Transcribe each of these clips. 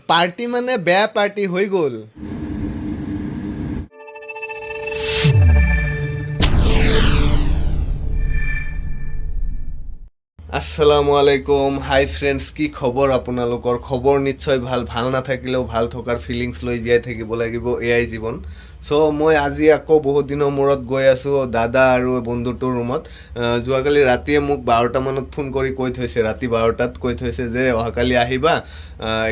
Party মানে বেয়া party হয়ে গেল। আসসালামু আলাইকুম, হাই ফ্ৰেণ্ডছ, কি খবৰ আপোনালোকৰ? খবৰ নিশ্চয় ভাল, ভাল নাথাকিলেও ভাল থকাৰ ফিলিংছ লৈ জীয়াই থাকিব লাগিব, এয়াই জীৱন। চ' মই আজি আকৌ বহুত দিনৰ মূৰত গৈ আছোঁ দাদা আৰু বন্ধুটোৰ ৰুমত। যোৱাকালি ৰাতিয়ে মোক 12টা মানত ফোন কৰি কৈ থৈছে, ৰাতি 12টাত কৈ থৈছে যে অহাকালি আহিবা,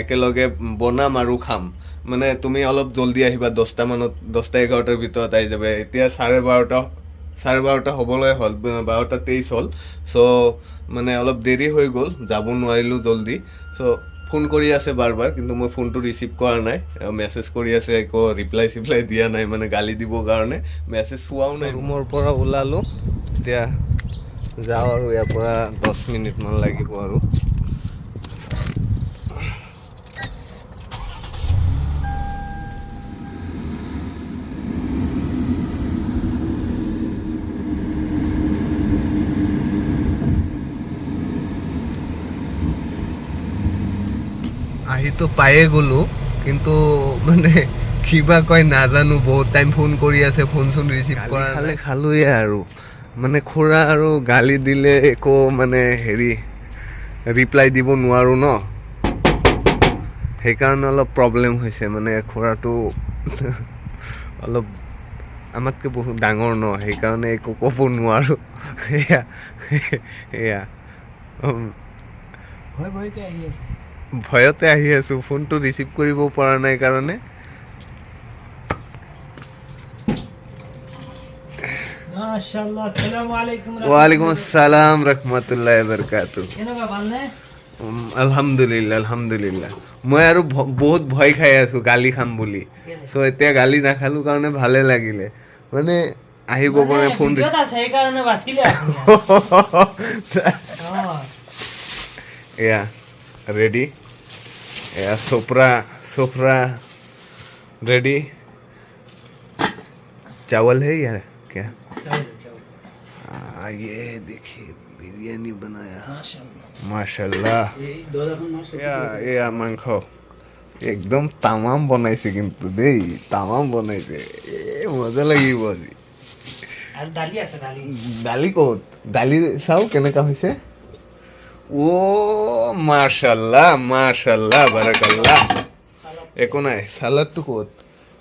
একেলগে বনাম আৰু খাম। মানে তুমি অলপ জল্দি আহিবা, 10টা মানত, 10টা 11টাৰ ভিতৰত আহি যাবা। এতিয়া 12:30 হ'বলৈ হ'ল, 12:23 হ'ল। চ' মানে অলপ দেৰি হৈ গ'ল, যাব নোৱাৰিলোঁ জল্দি। চ' ফোন কৰি আছে বাৰ বাৰ, কিন্তু মই ফোনটো ৰিচিভ কৰা নাই। মেছেজ কৰি আছে, একো ৰিপ্লাই চিপ্লাই দিয়া নাই, মানে গালি দিবৰ কাৰণে। মেছেজ চোৱাও নাই। ৰুমৰ পৰা ওলালোঁ, এতিয়া যাওঁ আৰু ইয়াৰ পৰা 10 মিনিটমান লাগিব আৰু। আহিতো পায়ে গ'লোঁ, কিন্তু মানে কিবা কয় নাজানো, বহুত টাইম ফোন কৰি আছে, ফোন চোন ৰিচিভ কৰা নাই। খালোঁয়ে আৰু মানে খুৰা আৰু গালি দিলে একো মানে ৰিপ্লাই দিব নোৱাৰোঁ ন, সেইকাৰণে অলপ প্ৰব্লেম হৈছে। মানে খুৰাটো অলপ আমাতকৈ বহুত ডাঙৰ ন, সেইকাৰণে একো ক'ব নোৱাৰোঁ। এয়া ভয়তে আহি আছোঁ, ফোনটো ৰিচিভ কৰিব পৰা নাই কাৰণে। ওয়ালাইকুম আসসালাম ৰহমতুল্লাহ বাৰকাতুহ। আলহামদুলিল্লাহ, আলহামদুলিল্লাহ। মই আৰু বহুত ভয় খাই আছোঁ গালি খাম বুলি। চ' এতিয়া গালি নাখালোঁ কাৰণে ভালে লাগিলে। মানে আহিব পৰা ফোন এয়া ৰেডি, এয়া सोफरा रेडी। चावल है या क्या? ये देखिए बिरयानी बनाया, माशाल्लाह। এয়া মাংস একদম তামাম বনাইছে, কিন্তু দেই তামাম বনাইছে, মজা লাগিব আজি। দালি ক'ত? দালি চাওঁ কেনেকা হৈছে। মাশাল্লাহ মাশাল্লাহ, বাৰাকাল্লাহ। একো নাই, চালাডটো ক'ত?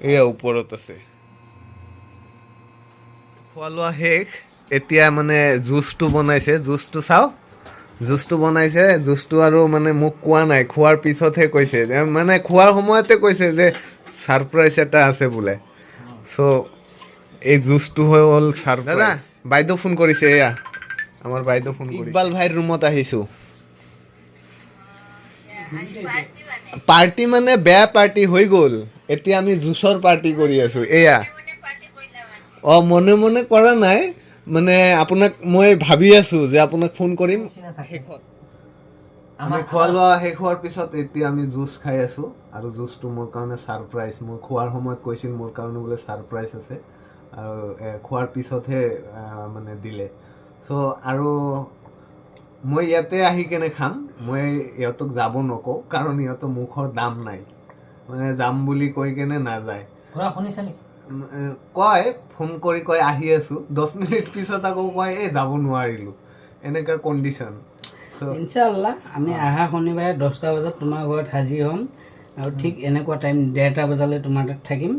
এয়া ওপৰত আছে। খোৱা লোৱা শেষ, এতিয়া মানে জুচটো বনাইছে, জুচটো চাওঁ। জুচটো বনাইছে, জুচটো আৰু মানে মোক কোৱা নাই, খোৱাৰ পিছতহে কৈছে, মানে খোৱাৰ সময়তে কৈছে যে ছাৰপ্ৰাইজ এটা আছে বোলে। চ' এই জুচটো হৈ হ'ল ছাৰপ্ৰাইজ। দাদা, বাইদেউ ফোন কৰিছে, এয়া আমাৰ বাইদেউ ফোন কৰিছে। ইকবাল ভাইৰ ৰুমত আহিছোঁ। পাৰ্টি মানে বেয়া পাৰ্টি হৈ গ'ল, এতিয়া আমি জুচৰ পাৰ্টি কৰি আছোঁ। এয়া মনে মনে কৰা নাই, মানে আপোনাক মই ভাবি আছোঁ যে আপোনাক ফোন কৰিম শেষত। আমি খোৱা লোৱা শেষ হোৱাৰ পিছত এতিয়া আমি জুচ খাই আছোঁ, আৰু জুচটো মোৰ কাৰণে ছাৰপ্ৰাইজ। মই খোৱাৰ সময়ত কৈছিল মোৰ কাৰণে বোলে ছাৰপ্ৰাইজ আছে, আৰু খোৱাৰ পিছতহে মানে দিলে। চ' আৰু মই ইয়াতে আহি কেনে খাম, মই ইহঁতক যাব নকওঁ, কাৰণ ইহঁতৰ মুখৰ দাম নাই, মানে যাম বুলি কৈ কেনে নাযায়। কয় ফোন কৰি কয় আহি আছোঁ, 10 মিনিট পিছত আকৌ কয় এই যাব নোৱাৰিলোঁ, এনেকুৱা কণ্ডিশ্যন। ইনশাআল্লাহ আমি আহা শনিবাৰে 10টা বজাত তোমাৰ ঘৰত হাজিৰ হ'ম, আৰু ঠিক এনেকুৱা টাইম 1:30 বজালৈ তোমাৰ তাত থাকিম।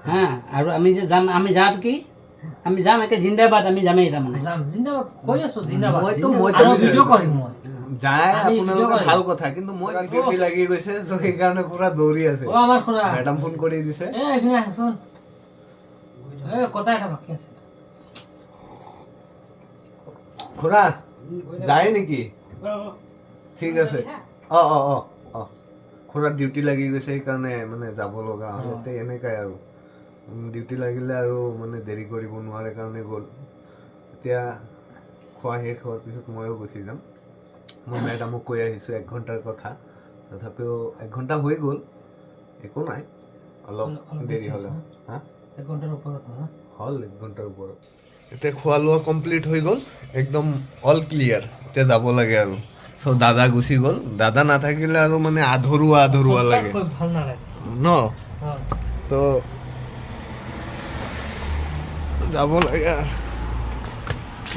হা, আৰু আমি যে যাম, আমি যাওঁ কি আমি যাম একে জিন্দাবাদ, আমি যামেই, তাৰমানে জিন্দাবাদ কৈ আছোঁ, জিন্দাবাদ। মই ভিডিঅ' কৰিম, মই যায় আপোনালোকে ভাল কথা, কিন্তু মই ডিউটি লাগি গৈছে, সেইকাৰণে পুৰা দৌৰি আছে। আমাৰ খুৰা মেডাম ফোন কৰি দিছে, এইখিনি আহচোন, কথা এটা বাকী আছে। খুৰা যায় নেকি? ঠিক আছে, খুৰা ডিউটি লাগি গৈছে, সেইকাৰণে মানে যাব লগা হ'ল। এতিয়া এনেকাই আৰু ডিউটি লাগিলে আৰু মানে দেৰি কৰিব নোৱাৰে কাৰণে গ'ল। এতিয়া খোৱা শেষ হোৱাৰ পিছত ময়ো গুচি যাম। মই মেডামক কৈ আহিছোঁ 1 ঘণ্টাৰ কথা, তথাপিও 1 ঘণ্টা হৈ গ'ল, একো নাই, অলপ দেৰি হ'লে। হা, 1 ঘণ্টাৰ ওপৰত হ'ল 1 ঘণ্টাৰ ওপৰত। এতিয়া খোৱা লোৱা কমপ্লিট হৈ গ'ল, একদম অল ক্লিয়াৰ। এতিয়া যাব লাগে আৰু। চ' দাদা গুচি গ'ল, দাদা নাথাকিলে আৰু মানে আধৰুৱা আধৰুৱা লাগে ভাল নালাগে ন। তো যাব লাগে আৰু।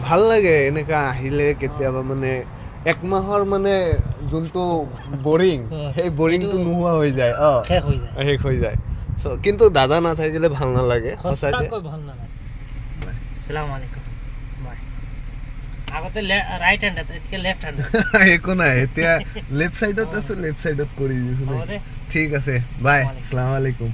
ভাল লাগে এনেকা আহিলে কেতিয়াবা মানে একমাহৰ মানে যোনটো বৰিং, সেই বৰিংটো নোহোৱা হৈ যায়। শেষ হৈ যায়। চ' কিন্তু দাদা নাথাকিলে ভাল নালাগে সঁচাকে। ভাল নালাগে। আসসালামু আলাইকুম। আগতে ৰাইট হেণ্ড এতিয়া লেফট হেণ্ড। একো নাই, এতিয়া লেফট চাইডত আছো, লেফট চাইডত কৰি দিছো। ঠিক আছে, বাই, আসসালামু আলাইকুম।